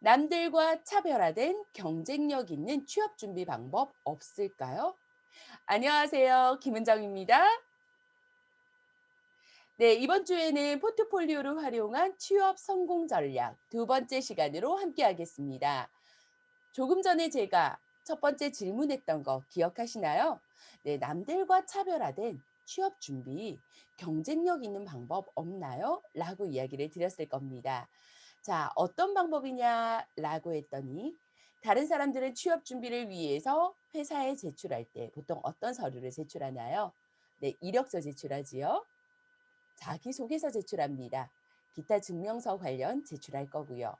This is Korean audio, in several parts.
남들과 차별화된 경쟁력 있는 취업 준비 방법 없을까요? 안녕하세요. 김은정입니다. 네, 이번 주에는 포트폴리오를 활용한 취업 성공 전략 두 번째 시간으로 함께 하겠습니다. 조금 전에 제가 첫 번째 질문했던 거 기억하시나요? 네, 남들과 차별화된 취업 준비, 경쟁력 있는 방법 없나요? 라고 이야기를 드렸을 겁니다. 자, 어떤 방법이냐라고 했더니 다른 사람들은 취업 준비를 위해서 회사에 제출할 때 보통 어떤 서류를 제출하나요? 네, 이력서 제출하지요. 자기소개서 제출합니다. 기타 증명서 관련 제출할 거고요.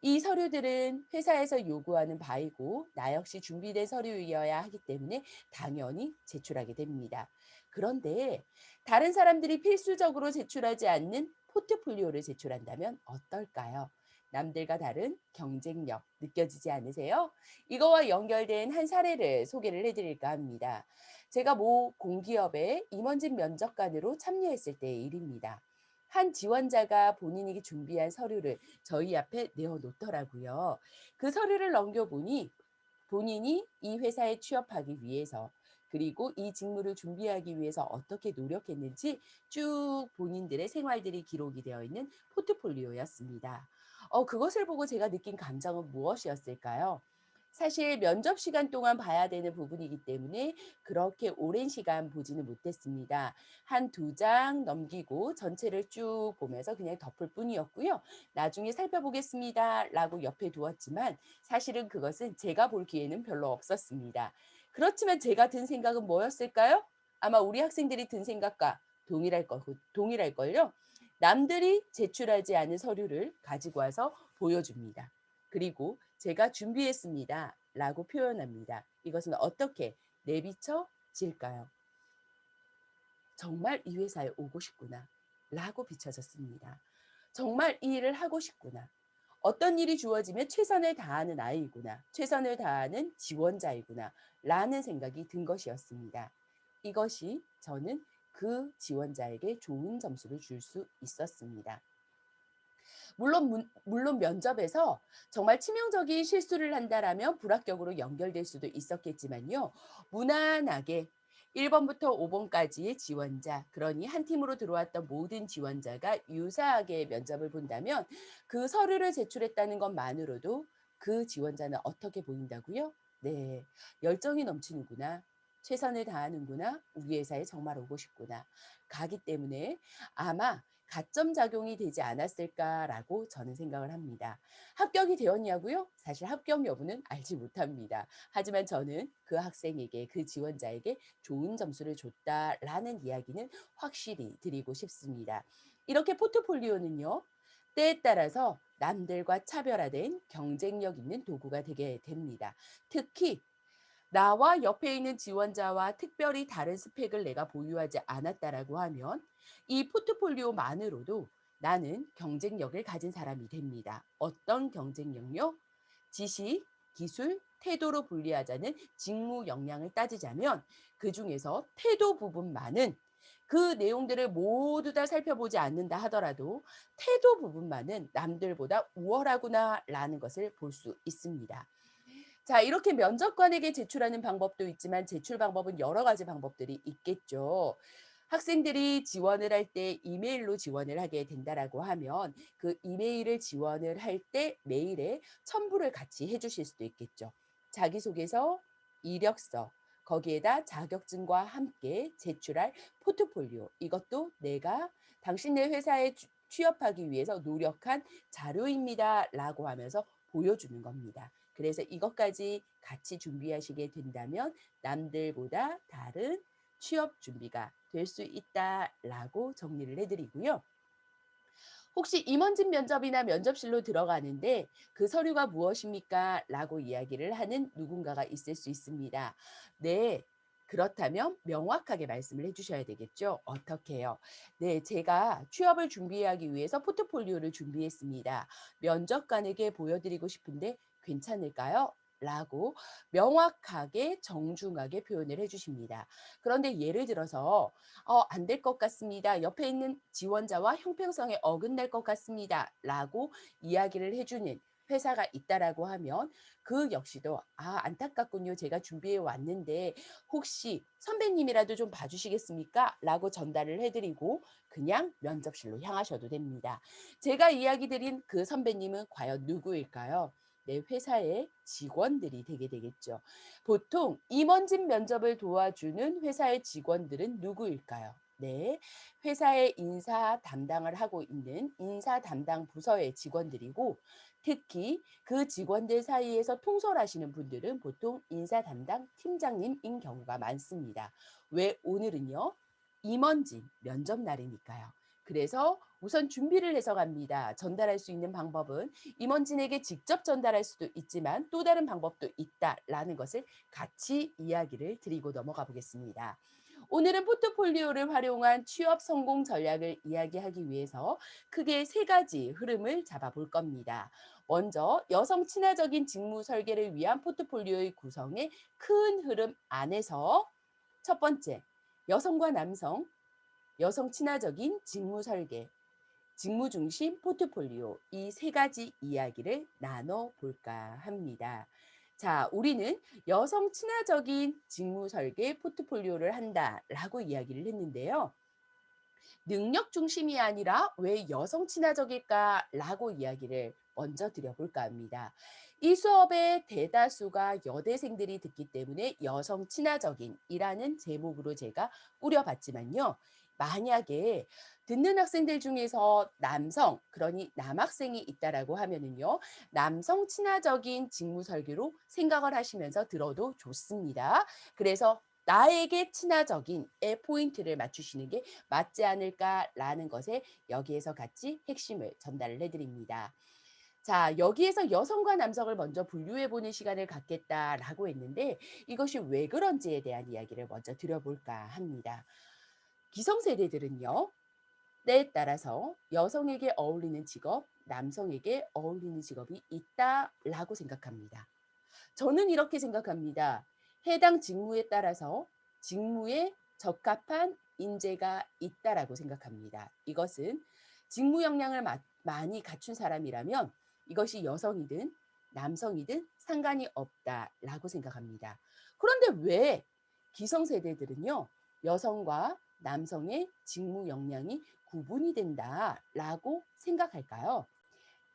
이 서류들은 회사에서 요구하는 바이고 나 역시 준비된 서류여야 하기 때문에 당연히 제출하게 됩니다. 그런데 다른 사람들이 필수적으로 제출하지 않는 포트폴리오를 제출한다면 어떨까요? 남들과 다른 경쟁력 느껴지지 않으세요? 이거와 연결된 한 사례를 소개를 해드릴까 합니다. 제가 모 공기업의 임원진 면접관으로 참여했을 때의 일입니다. 한 지원자가 본인이 준비한 서류를 저희 앞에 내어 놓더라고요. 그 서류를 넘겨보니 본인이 이 회사에 취업하기 위해서 그리고 이 직무를 준비하기 위해서 어떻게 노력했는지 쭉 본인들의 생활들이 기록이 되어 있는 포트폴리오였습니다. 그것을 보고 제가 느낀 감정은 무엇이었을까요? 사실 면접 시간 동안 봐야 되는 부분이기 때문에 그렇게 오랜 시간 보지는 못했습니다. 한 두 장 넘기고 전체를 쭉 보면서 그냥 덮을 뿐이었고요. 나중에 살펴보겠습니다라고 옆에 두었지만 사실은 그것은 제가 볼 기회는 별로 없었습니다. 그렇지만 제가 든 생각은 뭐였을까요? 아마 우리 학생들이 든 생각과 동일할걸요. 남들이 제출하지 않은 서류를 가지고 와서 보여줍니다. 그리고 제가 준비했습니다. 라고 표현합니다. 이것은 어떻게 내비쳐질까요? 정말 이 회사에 오고 싶구나. 라고 비춰졌습니다. 정말 이 일을 하고 싶구나. 어떤 일이 주어지면 최선을 다하는 아이구나. 최선을 다하는 지원자이구나. 라는 생각이 든 것이었습니다. 이것이 저는 그 지원자에게 좋은 점수를 줄 수 있었습니다. 물론 면접에서 정말 치명적인 실수를 한다라면 불합격으로 연결될 수도 있었겠지만요. 무난하게 1 번부터 5 번까지의 지원자, 그러니 한 팀으로 들어왔던 모든 지원자가 유사하게 면접을 본다면 그 서류를 제출했다는 것만으로도 그 지원자는 어떻게 보인다고요? 네. '열정이 넘치는구나. 최선을 다하는구나. 우리 회사에 정말 오고 싶구나.' 가기 때문에 아마 가점 작용이 되지 않았을까라고 저는 생각을 합니다. 합격이 되었냐고요? 사실 합격 여부는 알지 못합니다. 하지만 저는 그 학생에게 그 지원자에게 좋은 점수를 줬다라는 이야기는 확실히 드리고 싶습니다. 이렇게 포트폴리오는요. 때에 따라서 남들과 차별화된 경쟁력 있는 도구가 되게 됩니다. 특히 나와 옆에 있는 지원자와 특별히 다른 스펙을 내가 보유하지 않았다라고 하면 이 포트폴리오만으로도 나는 경쟁력을 가진 사람이 됩니다. 어떤 경쟁력요? 지식, 기술, 태도로 분리하자는 직무 역량을 따지자면 그중에서 태도 부분만은 그 내용들을 모두 다 살펴보지 않는다 하더라도 태도 부분만은 남들보다 우월하구나라는 것을 볼 수 있습니다. 자, 이렇게 면접관에게 제출하는 방법도 있지만 제출 방법은 여러 가지 방법들이 있겠죠. 학생들이 지원을 할 때 이메일로 지원을 하게 된다라고 하면 그 이메일을 지원을 할 때 메일에 첨부를 같이 해 주실 수도 있겠죠. 자기소개서, 이력서, 거기에다 자격증과 함께 제출할 포트폴리오. 이것도 내가 당신네 회사에 취업하기 위해서 노력한 자료입니다라고 하면서 보여주는 겁니다. 그래서 이것까지 같이 준비하시게 된다면 남들보다 다른 취업 준비가 될 수 있다라고 정리를 해 드리고요. 혹시 임원진 면접이나 면접실로 들어가는데 "그 서류가 무엇입니까?" 라고 이야기를 하는 누군가가 있을 수 있습니다. 네. 그렇다면 명확하게 말씀을 해 주셔야 되겠죠. 어떻게요? "네. 제가 취업을 준비하기 위해서 포트폴리오를 준비했습니다. 면접관에게 보여드리고 싶은데 괜찮을까요?" 라고 명확하게 정중하게 표현을 해 주십니다. 그런데 예를 들어서 안 될 것 같습니다. 옆에 있는 지원자와 형평성에 어긋날 것 같습니다. 라고 이야기를 해 주는 회사가 있다라고 하면 그 역시도 "아 안타깝군요. 제가 준비해 왔는데 혹시 선배님이라도 좀 봐 주시겠습니까?" 라고 전달을 해 드리고 그냥 면접실로 향하셔도 됩니다. 제가 이야기 드린 그 선배님은 과연 누구일까요? 내 회사의 직원들이 되게 되겠죠. 보통 임원진 면접을 도와주는 회사의 직원들은 누구일까요? 네. 회사의 인사 담당을 하고 있는 인사 담당 부서의 직원들이고 특히 그 직원들 사이에서 통솔하시는 분들은 보통 인사 담당 팀장님인 경우가 많습니다. 왜 오늘은요? 임원진 면접 날이니까요. 그래서 우선 준비를 해서 갑니다. 전달할 수 있는 방법은 임원진에게 직접 전달할 수도 있지만 또 다른 방법도 있다라는 것을 같이 이야기를 드리고 넘어가 보겠습니다. 오늘은 포트폴리오를 활용한 취업 성공 전략을 이야기하기 위해서 크게 세 가지 흐름을 잡아볼 겁니다. 먼저 여성 친화적인 직무 설계를 위한 포트폴리오의 구성의 큰 흐름 안에서 첫 번째, 여성과 남성, 여성 친화적인 직무 설계, 직무 중심 포트폴리오 이 세 가지 이야기를 나눠 볼까 합니다. 자, 우리는 여성 친화적인 직무 설계 포트폴리오를 한다라고 이야기를 했는데요. 능력 중심이 아니라 왜 여성 친화적일까라고 이야기를 먼저 드려볼까 합니다. 이 수업의 대다수가 여대생들이 듣기 때문에 여성 친화적인이라는 제목으로 제가 꾸려봤지만요. 만약에 듣는 학생들 중에서 남성, 그러니 남학생이 있다라고 하면은요, 남성 친화적인 직무 설계로 생각을 하시면서 들어도 좋습니다. 그래서 나에게 친화적인의 포인트를 맞추시는 게 맞지 않을까라는 것에 여기에서 같이 핵심을 전달을 해드립니다. 자, 여기에서 여성과 남성을 먼저 분류해 보는 시간을 갖겠다라고 했는데 이것이 왜 그런지에 대한 이야기를 먼저 드려볼까 합니다. 기성세대들은요, 때에 따라서 여성에게 어울리는 직업, 남성에게 어울리는 직업이 있다라고 생각합니다. 저는 이렇게 생각합니다. 해당 직무에 따라서 직무에 적합한 인재가 있다라고 생각합니다. 이것은 직무 역량을 많이 갖춘 사람이라면 이것이 여성이든 남성이든 상관이 없다라고 생각합니다. 그런데 왜 기성세대들은요, 여성과 남성의 직무 역량이 구분이 된다라고 생각할까요?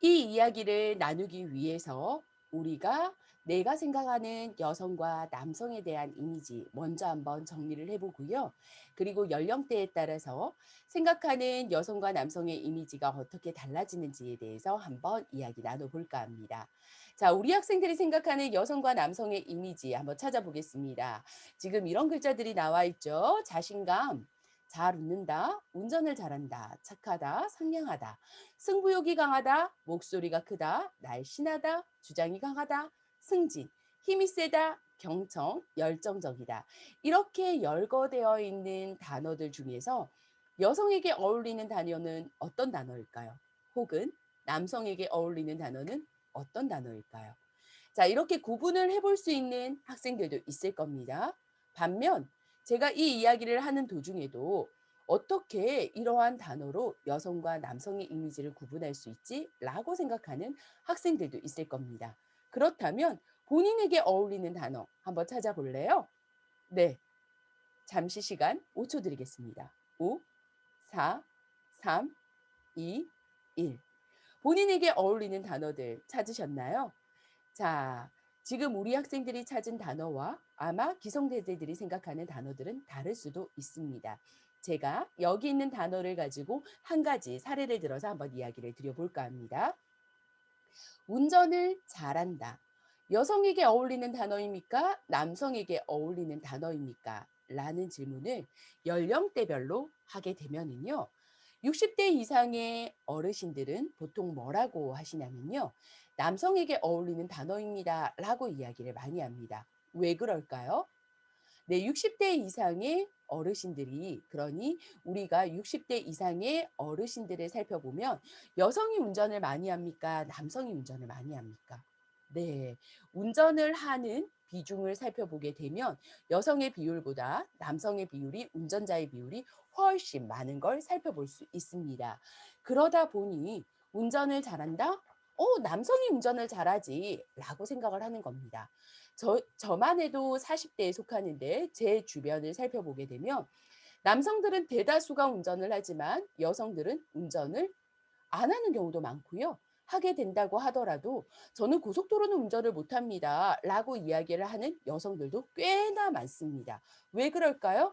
이 이야기를 나누기 위해서 우리가 내가 생각하는 여성과 남성에 대한 이미지 먼저 한번 정리를 해보고요. 그리고 연령대에 따라서 생각하는 여성과 남성의 이미지가 어떻게 달라지는지에 대해서 한번 이야기 나눠볼까 합니다. 자, 우리 학생들이 생각하는 여성과 남성의 이미지 한번 찾아보겠습니다. 지금 이런 글자들이 나와 있죠. 자신감, 잘 웃는다, 운전을 잘한다, 착하다, 상냥하다. 승부욕이 강하다, 목소리가 크다, 날씬하다, 주장이 강하다, 승진, 힘이 세다, 경청, 열정적이다. 이렇게 열거되어 있는 단어들 중에서 여성에게 어울리는 단어는 어떤 단어일까요? 혹은 남성에게 어울리는 단어는 어떤 단어일까요? 자, 이렇게 구분을 해볼 수 있는 학생들도 있을 겁니다. 반면 제가 이 이야기를 하는 도중에도 어떻게 이러한 단어로 여성과 남성의 이미지를 구분할 수 있지? 라고 생각하는 학생들도 있을 겁니다. 그렇다면 본인에게 어울리는 단어 한번 찾아볼래요? 네. 잠시 시간 5초 드리겠습니다. 5, 4, 3, 2, 1. 본인에게 어울리는 단어들 찾으셨나요? 자, 지금 우리 학생들이 찾은 단어와 아마 기성세대들이 생각하는 단어들은 다를 수도 있습니다. 제가 여기 있는 단어를 가지고 한 가지 사례를 들어서 한번 이야기를 드려볼까 합니다. 운전을 잘한다. 여성에게 어울리는 단어입니까? 남성에게 어울리는 단어입니까? 라는 질문을 연령대별로 하게 되면은요. 60대 이상의 어르신들은 보통 뭐라고 하시냐면요. 남성에게 어울리는 단어입니다. 라고 이야기를 많이 합니다. 왜 그럴까요? 네, 60대 이상의 어르신들이, 그러니 우리가 60대 이상의 어르신들을 살펴보면 여성이 운전을 많이 합니까? 남성이 운전을 많이 합니까? 네, 운전을 하는 비중을 살펴보게 되면 여성의 비율보다 남성의 비율이, 운전자의 비율이 훨씬 많은 걸 살펴볼 수 있습니다. 그러다 보니 운전을 잘한다? 남성이 운전을 잘하지."라고 생각을 하는 겁니다. 저만 해도 40 대에 속하는데 제 주변을 살펴보게 되면 남성들은 대다수가 운전을 하지만 여성들은 운전을 안 하는 경우도 많고요. 하게 된다고 하더라도 "저는 고속도로는 운전을 못 합니다."라고 이야기를 하는 여성들도 꽤나 많습니다. 왜 그럴까요?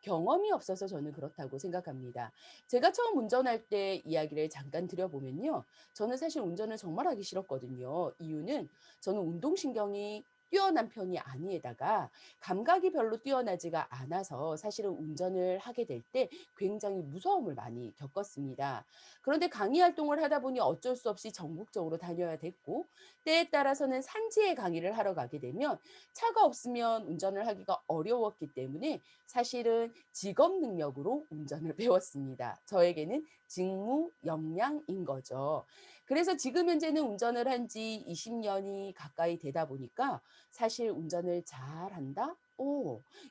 경험이 없어서 저는 그렇다고 생각합니다. 제가 처음 운전할 때 이야기를 잠깐 드려보면요. 저는 사실 운전을 정말 하기 싫었거든요. 이유는 저는 운동신경이 뛰어난 편이 아니에다가 감각이 별로 뛰어나지가 않아서 사실은 운전을 하게 될 때 굉장히 무서움을 많이 겪었습니다. 그런데 강의 활동을 하다 보니 어쩔 수 없이 전국적으로 다녀야 됐고 때에 따라서는 산지에 강의를 하러 가게 되면 차가 없으면 운전을 하기가 어려웠기 때문에 사실은 직업 능력으로 운전을 배웠습니다. 저에게는 직무 역량인 거죠. 그래서 지금 현재는 운전을 한 지 20 년이 가까이 되다 보니까 사실 운전을 잘한다?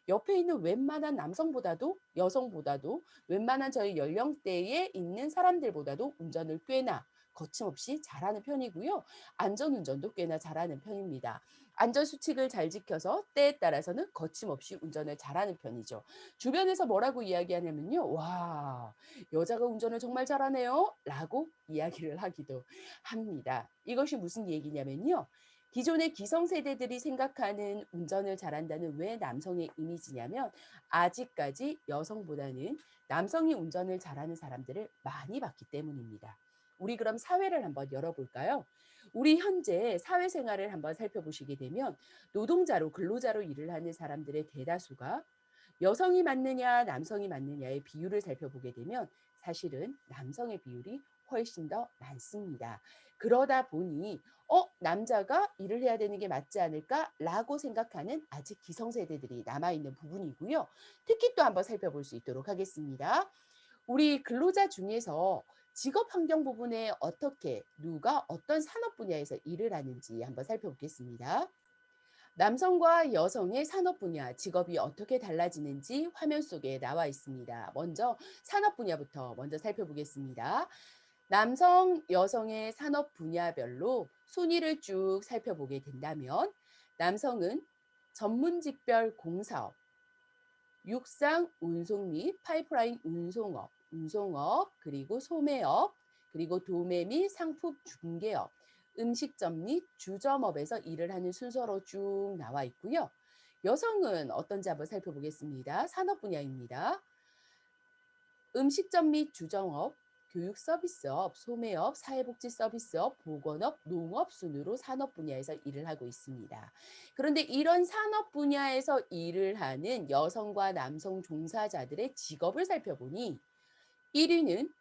옆에 있는 웬만한 남성보다도 여성보다도 웬만한 저희 연령대에 있는 사람들보다도 운전을 꽤나 거침없이 잘하는 편이고요. 안전운전도 꽤나 잘하는 편입니다. 안전 수칙을 잘 지켜서 때에 따라서는 거침없이 운전을 잘하는 편이죠. 주변에서 뭐라고 이야기하냐면요. "와, 여자가 운전을 정말 잘하네요." 라고 이야기를 하기도 합니다. 이것이 무슨 얘기냐면요. 기존의 기성세대들이 생각하는 운전을 잘한다는 왜 남성의 이미지냐면 아직까지 여성보다는 남성이 운전을 잘하는 사람들을 많이 봤기 때문입니다. 우리 그럼 사회를 한번 열어볼까요? 우리 현재 사회생활을 한번 살펴보시게 되면 노동자로 근로자로 일을 하는 사람들의 대다수가 여성이 맞느냐 남성이 맞느냐의 비율을 살펴보게 되면 사실은 남성의 비율이 훨씬 더 많습니다. 그러다 보니 남자가 일을 해야 되는 게 맞지 않을까라고 생각하는 아직 기성세대들이 남아있는 부분이고요. 특히 또 한번 살펴볼 수 있도록 하겠습니다. 우리 근로자 중에서 직업 환경 부분에 어떻게 누가 어떤 산업 분야에서 일을 하는지 한번 살펴보겠습니다. 남성과 여성의 산업 분야, 직업이 어떻게 달라지는지 화면 속에 나와 있습니다. 먼저 산업 분야부터 먼저 살펴보겠습니다. 남성, 여성의 산업 분야별로 순위를 쭉 살펴보게 된다면 남성은 전문직별 공사업, 육상, 운송 및 파이프라인 운송업, 그리고 소매업, 그리고 도매 및 상품 중개업, 음식점 및 주점업에서 일을 하는 순서로 쭉 나와 있고요. 여성은 어떤지 한번 살펴보겠습니다. 산업 분야입니다. 음식점 및 주점업, 교육 서비스업, 소매업, 사회복지 서비스업, 보건업, 농업 순으로 산업 분야에서 일을 하고 있습니다. 그런데 이런 산업 분야에서 일을 하는 여성과 남성 종사자들의 직업을 살펴보니 1위는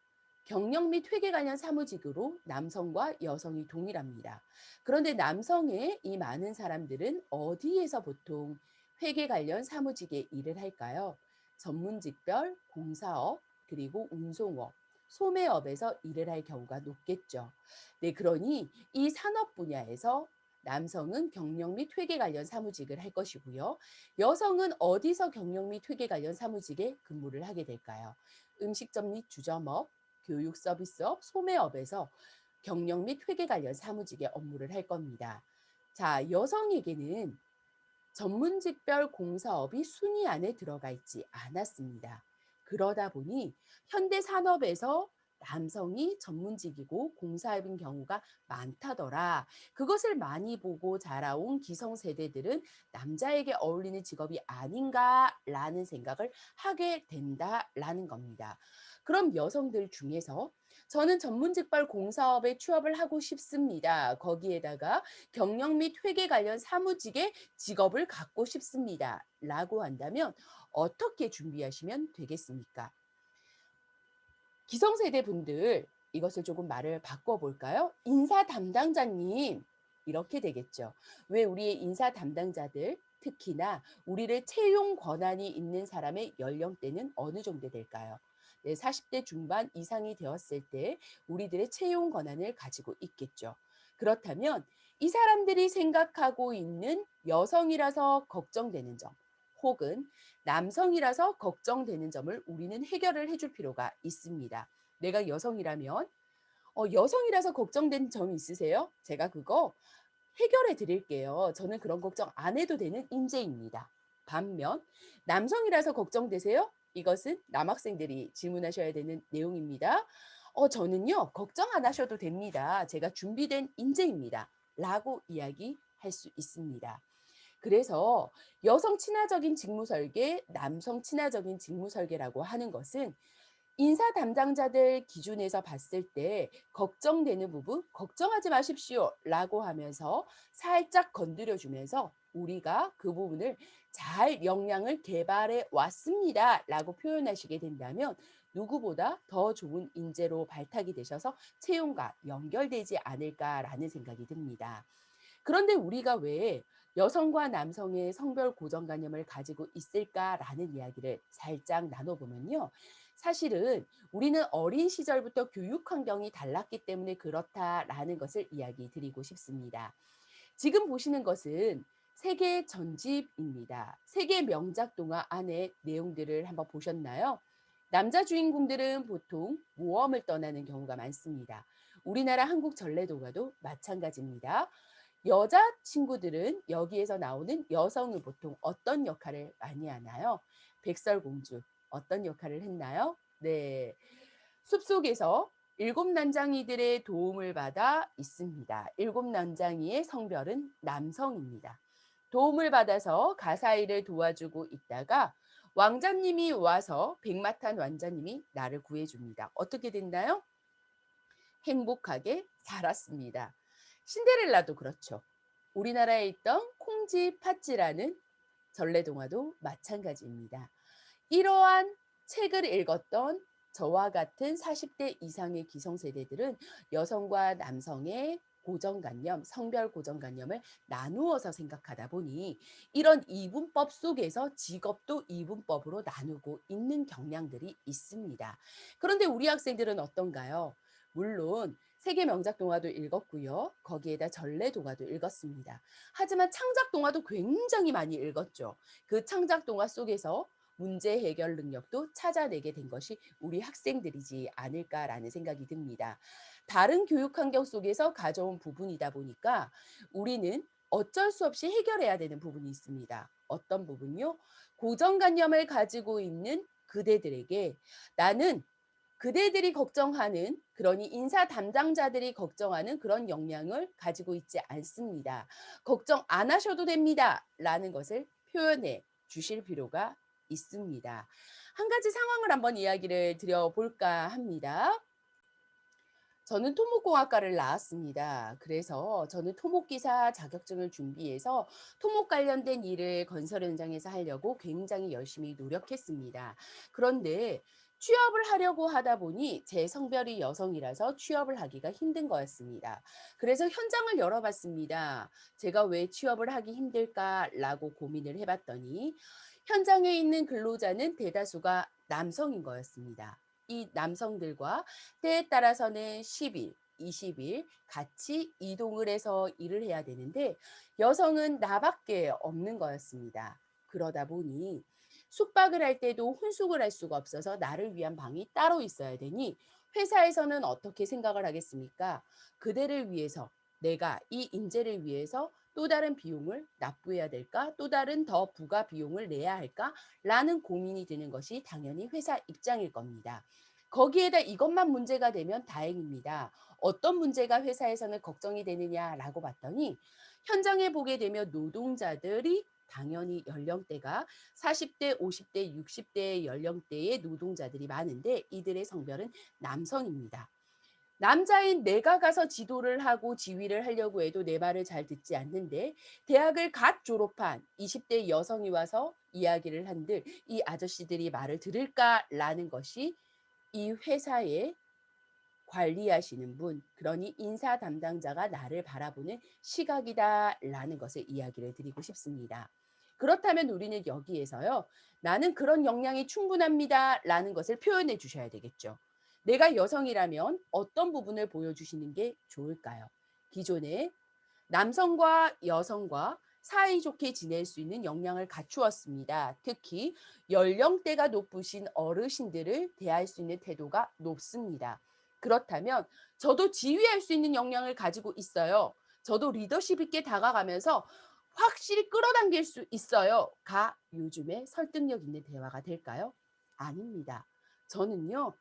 경영 및 회계 관련 사무직으로 남성과 여성이 동일합니다. 그런데 남성의 이 많은 사람들은 어디에서 보통 회계 관련 사무직에 일을 할까요? 전문직별, 공사업, 그리고 운송업, 소매업에서 일을 할 경우가 높겠죠. 네, 그러니 이 산업 분야에서 남성은 경영 및 회계 관련 사무직을 할 것이고요. 여성은 어디서 경영 및 회계 관련 사무직에 근무를 하게 될까요? 음식점 및 주점업, 교육 서비스업, 소매업에서 경영 및 회계 관련 사무직의 업무를 할 겁니다. 자, 여성에게는 전문직별 공사업이 순위 안에 들어가 있지 않았습니다. 그러다 보니 현대 산업에서 남성이 전문직이고 공사업인 경우가 많다더라. 그것을 많이 보고 자라온 기성세대들은 남자에게 어울리는 직업이 아닌가라는 생각을 하게 된다라는 겁니다. 그럼 여성들 중에서 저는 전문직별 공사업에 취업을 하고 싶습니다. 거기에다가 경영 및 회계 관련 사무직에 직업을 갖고 싶습니다. 라고 한다면 어떻게 준비하시면 되겠습니까? 기성세대 분들 이것을 조금 말을 바꿔볼까요? 인사 담당자님 이렇게 되겠죠. 왜 우리의 인사 담당자들 특히나 우리를 채용 권한이 있는 사람의 연령대는 어느 정도 될까요? 네, 40대 중반 이상이 되었을 때 우리들의 채용 권한을 가지고 있겠죠. 그렇다면 이 사람들이 생각하고 있는 여성이라서 걱정되는 점 혹은 남성이라서 걱정되는 점을 우리는 해결을 해줄 필요가 있습니다. 내가 여성이라면 여성이라서 걱정되는 점이 있으세요? 제가 그거 해결해 드릴게요. 저는 그런 걱정 안 해도 되는 인재입니다. 반면 남성이라서 걱정되세요? 이것은 남학생들이 질문하셔야 되는 내용입니다. 저는요, 걱정 안 하셔도 됩니다. 제가 준비된 인재입니다. 라고 이야기할 수 있습니다. 그래서 여성 친화적인 직무 설계, 남성 친화적인 직무 설계라고 하는 것은 인사 담당자들 기준에서 봤을 때 걱정되는 부분 "걱정하지 마십시오."라고 하면서 살짝 건드려 주면서 우리가 그 부분을 "잘 역량을 개발해 왔습니다."라고 표현하시게 된다면 누구보다 더 좋은 인재로 발탁이 되셔서 채용과 연결되지 않을까라는 생각이 듭니다. 그런데 우리가 왜 여성과 남성의 성별 고정관념을 가지고 있을까라는 이야기를 살짝 나눠보면요. 사실은 우리는 어린 시절부터 교육 환경이 달랐기 때문에 그렇다라는 것을 이야기 드리고 싶습니다. 지금 보시는 것은 세계 전집입니다. 세계 명작 동화 안에 내용들을 한번 보셨나요? 남자 주인공들은 보통 모험을 떠나는 경우가 많습니다. 우리나라 한국 전래동화도 마찬가지입니다. 여자 친구들은 여기에서 나오는 여성은 보통 어떤 역할을 많이 하나요? 백설공주 어떤 역할을 했나요? 네. 숲속에서 일곱 난장이들의 도움을 받아 있습니다. 일곱 난장이의 성별은 남성입니다. 도움을 받아서 가사일을 도와주고 있다가 왕자님이 와서 백마탄 왕자님이 나를 구해줍니다. 어떻게 됐나요? 행복하게 살았습니다. 신데렐라도 그렇죠. 우리나라에 있던 콩쥐 팥쥐라는 전래동화도 마찬가지입니다. 이러한 책을 읽었던 저와 같은 40대 이상의 기성세대들은 여성과 남성의 고정관념, 성별 고정관념을 나누어서 생각하다 보니 이런 이분법 속에서 직업도 이분법으로 나누고 있는 경향들이 있습니다. 그런데 우리 학생들은 어떤가요? 물론 세계 명작 동화도 읽었고요. 거기에다 전래 동화도 읽었습니다. 하지만 창작 동화도 굉장히 많이 읽었죠. 그 창작 동화 속에서 문제 해결 능력도 찾아내게 된 것이 우리 학생들이지 않을까라는 생각이 듭니다. 다른 교육 환경 속에서 가져온 부분이다 보니까 우리는 어쩔 수 없이 해결해야 되는 부분이 있습니다. 어떤 부분요? 고정관념을 가지고 있는 그대들에게 나는 그대들이 걱정하는 그러니 인사 담당자들이 걱정하는 그런 역량을 가지고 있지 않습니다. "걱정 안 하셔도 됩니다."라는 것을 표현해 주실 필요가 있습니다. 한 가지 상황을 한번 이야기를 드려 볼까 합니다. 저는 토목공학과를 나왔습니다. 그래서 저는 토목기사 자격증을 준비해서 토목 관련된 일을 건설 현장에서 하려고 굉장히 열심히 노력했습니다. 그런데 취업을 하려고 하다 보니 제 성별이 여성이라서 취업을 하기가 힘든 거였습니다. 그래서 현장을 열어봤습니다. 제가 왜 취업을 하기 힘들까라고 고민을 해봤더니 현장에 있는 근로자는 대다수가 남성인 거였습니다. 이 남성들과 때에 따라서는 10일, 20일 같이 이동을 해서 일을 해야 되는데 여성은 나밖에 없는 거였습니다. 그러다 보니 숙박을 할 때도 혼숙을 할 수가 없어서 나를 위한 방이 따로 있어야 되니 회사에서는 어떻게 생각을 하겠습니까? 그대를 위해서 내가 이 인재를 위해서 또 다른 비용을 납부해야 될까? 또 다른 더 부가 비용을 내야 할까? 라는 고민이 드는 것이 당연히 회사 입장일 겁니다. 거기에다 이것만 문제가 되면 다행입니다. 어떤 문제가 회사에서는 걱정이 되느냐라고 봤더니 현장에 보게 되면 노동자들이 당연히 연령대가 40대, 50대, 60대의 연령대의 노동자들이 많은데 이들의 성별은 남성입니다. 남자인 내가 가서 지도를 하고 지휘를 하려고 해도 내 말을 잘 듣지 않는데 대학을 갓 졸업한 20대 여성이 와서 이야기를 한들 이 아저씨들이 말을 들을까라는 것이 이 회사의 관리하시는 분, 그러니 인사 담당자가 나를 바라보는 시각이다라는 것을 이야기를 드리고 싶습니다. 그렇다면 우리는 여기에서요, 나는 그런 역량이 충분합니다라는 것을 표현해 주셔야 되겠죠. 내가 여성이라면 어떤 부분을 보여주시는 게 좋을까요? 기존에 남성과 여성과 사이좋게 지낼 수 있는 역량을 갖추었습니다. 특히 연령대가 높으신 어르신들을 대할 수 있는 태도가 높습니다. 그렇다면 저도 지휘할 수 있는 역량을 가지고 있어요. 저도 리더십 있게 다가가면서 확실히 끌어당길 수 있어요.가 요즘에 설득력 있는 대화가 될까요? 아닙니다. 저는요.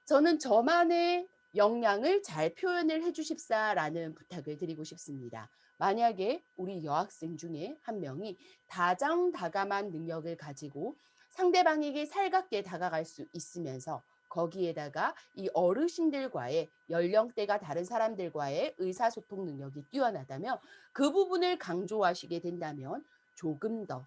저는 저만의 역량을 잘 표현을 해 주십사라는 부탁을 드리고 싶습니다. 만약에 우리 여학생 중에 한 명이 다정다감한 능력을 가지고 상대방에게 살갑게 다가갈 수 있으면서 거기에다가 이 어르신들과의 연령대가 다른 사람들과의 의사소통 능력이 뛰어나다면 그 부분을 강조하시게 된다면 조금 더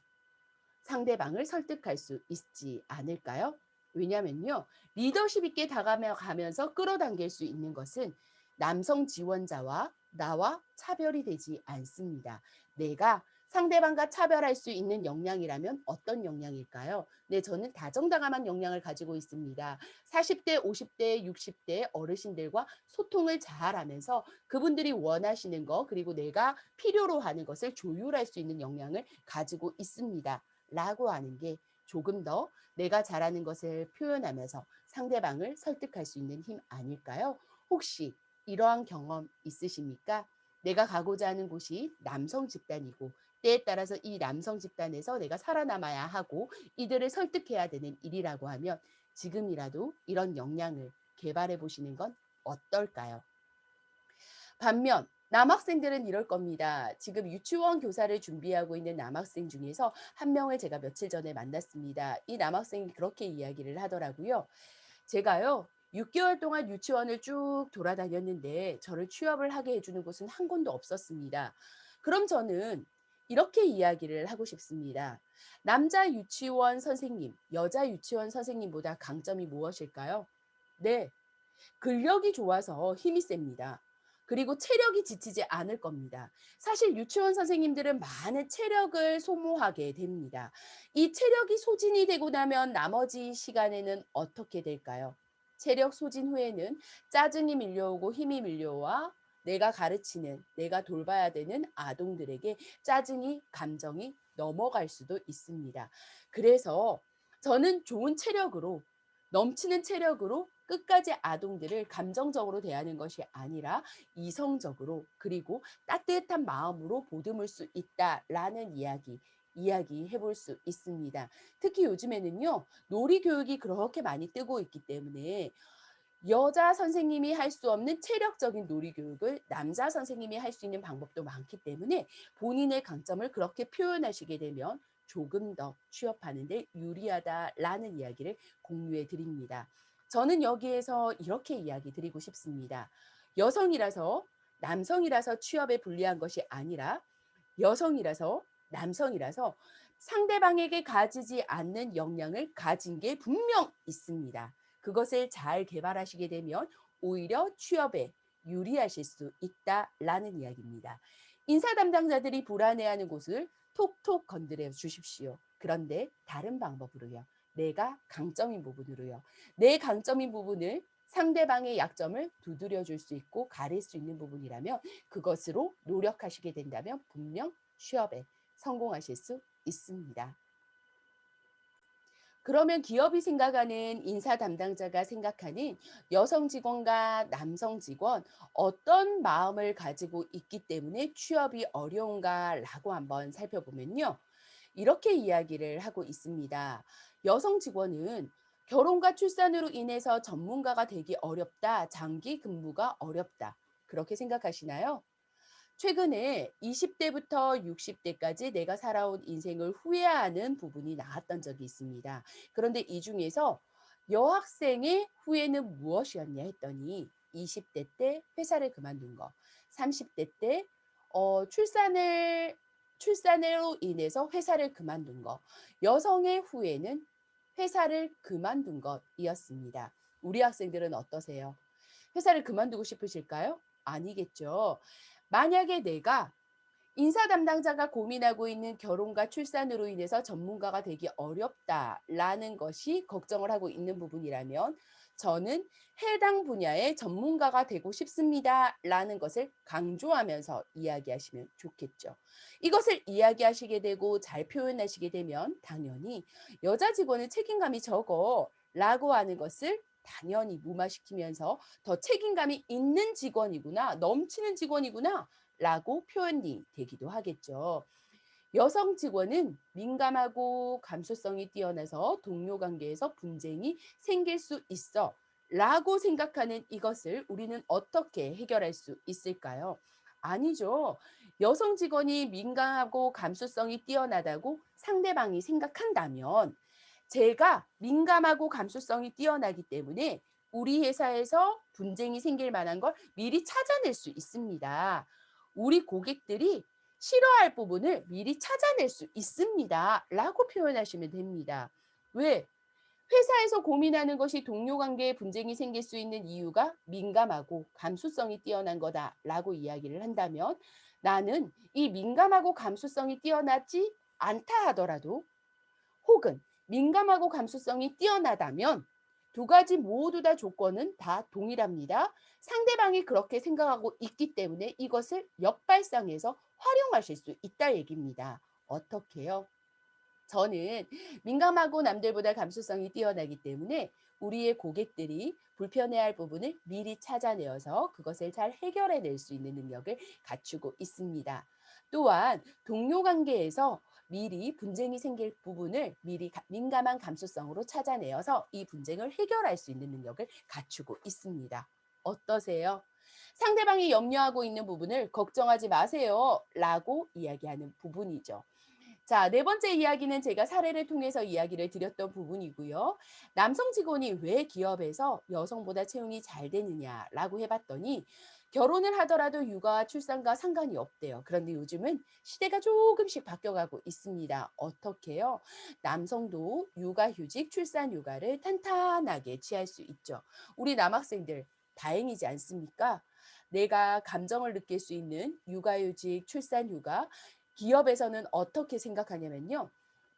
상대방을 설득할 수 있지 않을까요? 왜냐면요. 리더십 있게 다가가면서 끌어당길 수 있는 것은 남성 지원자와 나와 차별이 되지 않습니다. 내가 상대방과 차별할 수 있는 역량이라면 어떤 역량일까요? 네, 저는 다정다감한 역량을 가지고 있습니다. 40대, 50대, 60대 어르신들과 소통을 잘하면서 그분들이 원하시는 거 그리고 내가 필요로 하는 것을 조율할 수 있는 역량을 가지고 있습니다. 라고 하는 게 조금 더 내가 잘하는 것을 표현하면서 상대방을 설득할 수 있는 힘 아닐까요? 혹시 이러한 경험 있으십니까? 내가 가고자 하는 곳이 남성 집단이고 때에 따라서 이 남성 집단에서 내가 살아남아야 하고 이들을 설득해야 되는 일이라고 하면 지금이라도 이런 역량을 개발해 보시는 건 어떨까요? 반면 남학생들은 이럴 겁니다. 지금 유치원 교사를 준비하고 있는 남학생 중에서 한 명을 제가 며칠 전에 만났습니다. 이 남학생이 그렇게 이야기를 하더라고요. 제가요, 6개월 동안 유치원을 쭉 돌아다녔는데 저를 취업을 하게 해주는 곳은 한 군도 없었습니다. 그럼 저는 이렇게 이야기를 하고 싶습니다. 남자 유치원 선생님, 여자 유치원 선생님보다 강점이 무엇일까요? 네, 근력이 좋아서 힘이 셉니다. 그리고 체력이 지치지 않을 겁니다. 사실 유치원 선생님들은 많은 체력을 소모하게 됩니다. 이 체력이 소진이 되고 나면 나머지 시간에는 어떻게 될까요? 체력 소진 후에는 짜증이 밀려오고 힘이 밀려와 내가 가르치는, 내가 돌봐야 되는 아동들에게 짜증이, 감정이 넘어갈 수도 있습니다. 그래서 저는 좋은 체력으로 넘치는 체력으로 끝까지 아동들을 감정적으로 대하는 것이 아니라 이성적으로 그리고 따뜻한 마음으로 보듬을 수 있다라는 이야기해 볼 수 있습니다. 특히 요즘에는요, 놀이 교육이 그렇게 많이 뜨고 있기 때문에 여자 선생님이 할 수 없는 체력적인 놀이 교육을 남자 선생님이 할 수 있는 방법도 많기 때문에 본인의 강점을 그렇게 표현하시게 되면 조금 더 취업하는 데 유리하다라는 이야기를 공유해 드립니다. 저는 여기에서 이렇게 이야기 드리고 싶습니다. 여성이라서 남성이라서 취업에 불리한 것이 아니라 여성이라서 남성이라서 상대방에게 가지지 않는 역량을 가진 게 분명 있습니다. 그것을 잘 개발하시게 되면 오히려 취업에 유리하실 수 있다라는 이야기입니다. 인사 담당자들이 불안해하는 곳을 톡톡 건드려 주십시오. 그런데 다른 방법으로요. 내가 강점인 부분으로요. 내 강점인 부분을 상대방의 약점을 두드려 줄 수 있고 가릴 수 있는 부분이라면 그것으로 노력하시게 된다면 분명 취업에 성공하실 수 있습니다. 그러면 기업이 생각하는 인사 담당자가 생각하는 여성 직원과 남성 직원 어떤 마음을 가지고 있기 때문에 취업이 어려운가라고 한번 살펴보면요. 이렇게 이야기를 하고 있습니다. 여성 직원은 결혼과 출산으로 인해서 전문가가 되기 어렵다, 장기 근무가 어렵다. 그렇게 생각하시나요? 최근에 20대부터 60대까지 내가 살아온 인생을 후회하는 부분이 나왔던 적이 있습니다. 그런데 이 중에서 여학생의 후회는 무엇이었냐 했더니 20대 때 회사를 그만둔 거, 30대 때 출산으로 인해서 회사를 그만둔 거, 여성의 후회는 회사를 그만둔 것이었습니다. 우리 학생들은 어떠세요? 회사를 그만두고 싶으실까요? 아니겠죠. 만약에 내가 인사 담당자가 고민하고 있는 결혼과 출산으로 인해서 전문가가 되기 어렵다라는 것이 걱정을 하고 있는 부분이라면 저는 해당 분야의 전문가가 되고 싶습니다라는 것을 강조하면서 이야기하시면 좋겠죠. 이것을 이야기하시게 되고 잘 표현하시게 되면 당연히 여자 직원은 책임감이 적어 라고 하는 것을 당연히 무마시키면서 더 책임감이 있는 직원이구나, 넘치는 직원이구나 라고 표현이 되기도 하겠죠. 여성 직원은 민감하고 감수성이 뛰어나서 동료 관계에서 분쟁이 생길 수 있어 라고 생각하는 이것을 우리는 어떻게 해결할 수 있을까요? 아니죠. 여성 직원이 민감하고 감수성이 뛰어나다고 상대방이 생각한다면 제가 민감하고 감수성이 뛰어나기 때문에 우리 회사에서 분쟁이 생길 만한 걸 미리 찾아낼 수 있습니다. 우리 고객들이 싫어할 부분을 미리 찾아낼 수 있습니다. 라고 표현하시면 됩니다. 왜? 회사에서 고민하는 것이 동료 관계에 분쟁이 생길 수 있는 이유가 민감하고 감수성이 뛰어난 거다라고 이야기를 한다면 나는 이 민감하고 감수성이 뛰어나지 않다 하더라도 혹은 민감하고 감수성이 뛰어나다면 두 가지 모두 다 조건은 다 동일합니다. 상대방이 그렇게 생각하고 있기 때문에 이것을 역발상해서 활용하실 수 있다 얘기입니다. 어떻게요? 저는 민감하고 남들보다 감수성이 뛰어나기 때문에 우리의 고객들이 불편해할 부분을 미리 찾아내어서 그것을 잘 해결해낼 수 있는 능력을 갖추고 있습니다. 또한 동료 관계에서 미리 분쟁이 생길 부분을 미리 민감한 감수성으로 찾아내어서 이 분쟁을 해결할 수 있는 능력을 갖추고 있습니다. 어떠세요? 상대방이 염려하고 있는 부분을 걱정하지 마세요 라고 이야기하는 부분이죠. 자, 네 번째 이야기는 제가 사례를 통해서 이야기를 드렸던 부분이고요. 남성 직원이 왜 기업에서 여성보다 채용이 잘 되느냐라고 해봤더니 결혼을 하더라도 육아와 출산과 상관이 없대요. 그런데 요즘은 시대가 조금씩 바뀌어가고 있습니다. 어떻게요? 남성도 육아휴직, 출산휴가를 탄탄하게 취할 수 있죠. 우리 남학생들 다행이지 않습니까? 내가 감정을 느낄 수 있는 육아휴직, 출산휴가, 기업에서는 어떻게 생각하냐면요.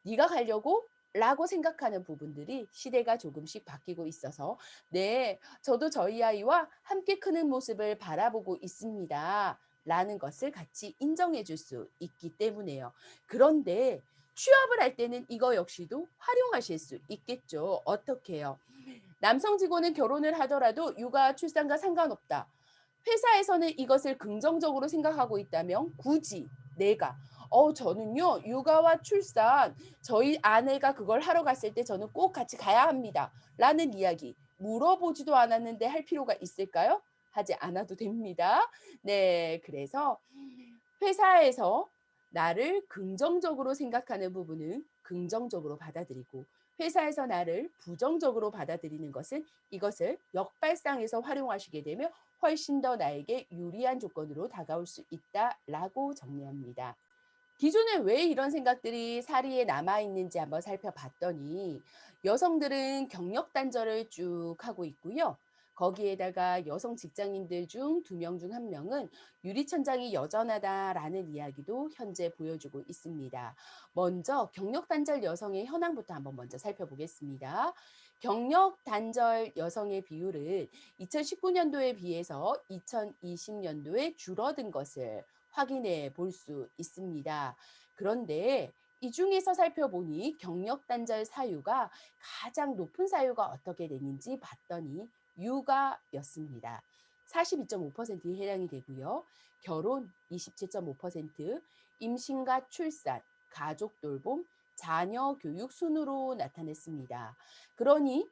네가 가려고? 라고 생각하는 부분들이 시대가 조금씩 바뀌고 있어서 네, 저도 저희 아이와 함께 크는 모습을 바라보고 있습니다. 라는 것을 같이 인정해 줄 수 있기 때문에요. 그런데 취업을 할 때는 이거 역시도 활용하실 수 있겠죠. 어떻게요? 남성 직원은 결혼을 하더라도 육아, 출산과 상관없다. 회사에서는 이것을 긍정적으로 생각하고 있다면 굳이 내가 저는요 육아와 출산 저희 아내가 그걸 하러 갔을 때 저는 꼭 같이 가야 합니다. 라는 이야기 물어보지도 않았는데 할 필요가 있을까요? 하지 않아도 됩니다. 네, 그래서 회사에서 나를 긍정적으로 생각하는 부분은 긍정적으로 받아들이고 회사에서 나를 부정적으로 받아들이는 것은 이것을 역발상에서 활용하시게 되면 훨씬 더 나에게 유리한 조건으로 다가올 수 있다라고 정리합니다. 기존에 왜 이런 생각들이 사리에 남아 있는지 한번 살펴봤더니 여성들은 경력 단절을 쭉 하고 있고요. 거기에다가 여성 직장인들 중 두 명 중 한 명은 유리천장이 여전하다라는 이야기도 현재 보여주고 있습니다. 먼저 경력 단절 여성의 현황부터 한번 먼저 살펴보겠습니다. 경력 단절 여성의 비율은 2019년도에 비해서 2020년도에 줄어든 것을 확인해 볼 수 있습니다. 그런데 이 중에서 살펴보니 경력 단절 사유가 가장 높은 사유가 어떻게 되는지 봤더니 육아였습니다. 42.5%에 해당이 되고요. 결혼 27.5%, 임신과 출산, 가족 돌봄, 자녀 교육 순으로 나타냈습니다. 그러니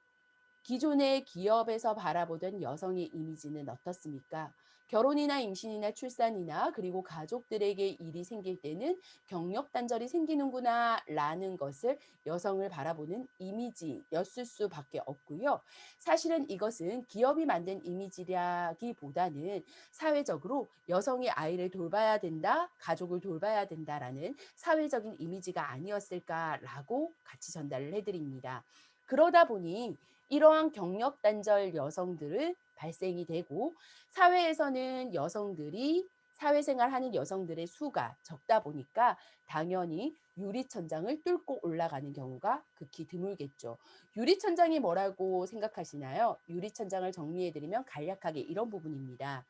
기존의 기업에서 바라보던 여성의 이미지는 어떻습니까? 결혼이나 임신이나 출산이나 그리고 가족들에게 일이 생길 때는 경력 단절이 생기는구나 라는 것을 여성을 바라보는 이미지였을 수밖에 없고요. 사실은 이것은 기업이 만든 이미지라기보다는 사회적으로 여성이 아이를 돌봐야 된다, 가족을 돌봐야 된다라는 사회적인 이미지가 아니었을까라고 같이 전달을 해드립니다. 그러다 보니 이러한 경력 단절 여성들을 발생이 되고 사회에서는 여성들이 사회생활하는 여성들의 수가 적다 보니까 당연히 유리천장을 뚫고 올라가는 경우가 극히 드물겠죠. 유리천장이 뭐라고 생각하시나요? 유리천장을 정리해드리면 간략하게 이런 부분입니다.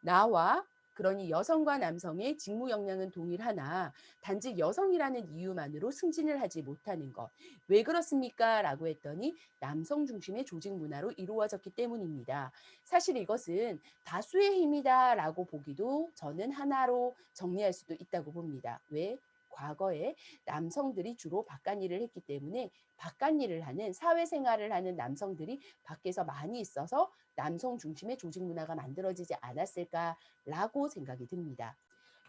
나와 그러니 여성과 남성의 직무 역량은 동일하나 단지 여성이라는 이유만으로 승진을 하지 못하는 것. 왜 그렇습니까? 라고 했더니 남성 중심의 조직 문화로 이루어졌기 때문입니다. 사실 이것은 다수의 힘이다라고 보기도 저는 하나로 정리할 수도 있다고 봅니다. 왜? 과거에 남성들이 주로 바깥 일을 했기 때문에 바깥 일을 하는 사회생활을 하는 남성들이 밖에서 많이 있어서 남성 중심의 조직 문화가 만들어지지 않았을까라고 생각이 듭니다.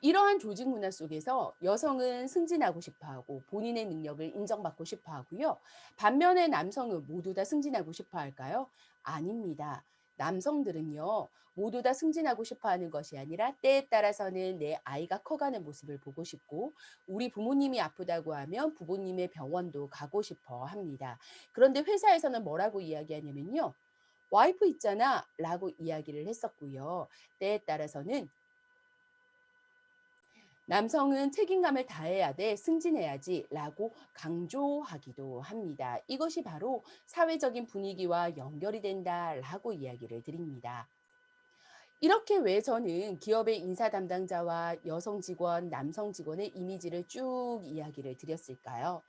이러한 조직 문화 속에서 여성은 승진하고 싶어 하고 본인의 능력을 인정받고 싶어 하고요. 반면에 남성은 모두 다 승진하고 싶어 할까요? 아닙니다. 남성들은요, 모두 다 승진하고 싶어 하는 것이 아니라 때에 따라서는 내 아이가 커가는 모습을 보고 싶고, 우리 부모님이 아프다고 하면 부모님의 병원도 가고 싶어 합니다. 그런데 회사에서는 뭐라고 이야기하냐면요. 와이프 있잖아 라고 이야기를 했었고요. 때에 따라서는 남성은 책임감을 다해야 돼, 승진해야지 라고 강조하기도 합니다. 이것이 바로 사회적인 분위기와 연결이 된다라고 이야기를 드립니다. 이렇게 왜 저는 기업의 인사 담당자와 여성 직원, 남성 직원의 이미지를 쭉 이야기를 드렸을까요?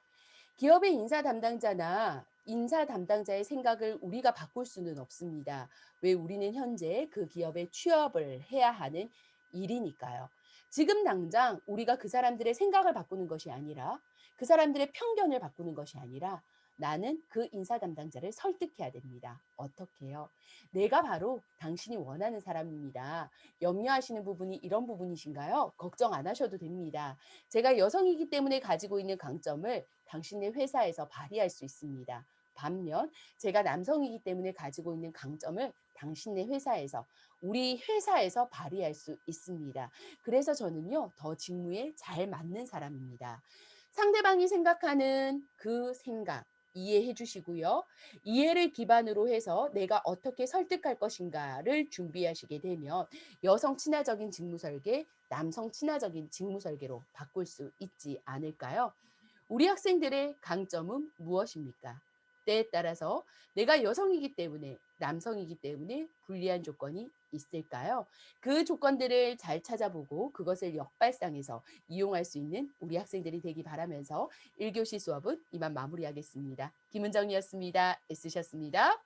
기업의 인사 담당자의 생각을 우리가 바꿀 수는 없습니다. 왜 우리는 현재 그 기업에 취업을 해야 하는 일이니까요. 지금 당장 우리가 그 사람들의 생각을 바꾸는 것이 아니라 그 사람들의 편견을 바꾸는 것이 아니라 나는 그 인사 담당자를 설득해야 됩니다. 어떻게요? 내가 바로 당신이 원하는 사람입니다. 염려하시는 부분이 이런 부분이신가요? 걱정 안 하셔도 됩니다. 제가 여성이기 때문에 가지고 있는 강점을 당신의 회사에서 발휘할 수 있습니다. 반면 제가 남성이기 때문에 가지고 있는 강점을 당신의 회사에서, 우리 회사에서 발휘할 수 있습니다. 그래서 저는요, 더 직무에 잘 맞는 사람입니다. 상대방이 생각하는 그 생각, 이해해 주시고요. 이해를 기반으로 해서 내가 어떻게 설득할 것인가를 준비하시게 되면 여성 친화적인 직무 설계, 남성 친화적인 직무 설계로 바꿀 수 있지 않을까요? 우리 학생들의 강점은 무엇입니까? 때에 따라서 내가 여성이기 때문에, 남성이기 때문에 불리한 조건이 있을까요? 그 조건들을 잘 찾아보고 그것을 역발상해서 이용할 수 있는 우리 학생들이 되기 바라면서 1교시 수업은 이만 마무리하겠습니다. 김은정이었습니다. 애쓰셨습니다.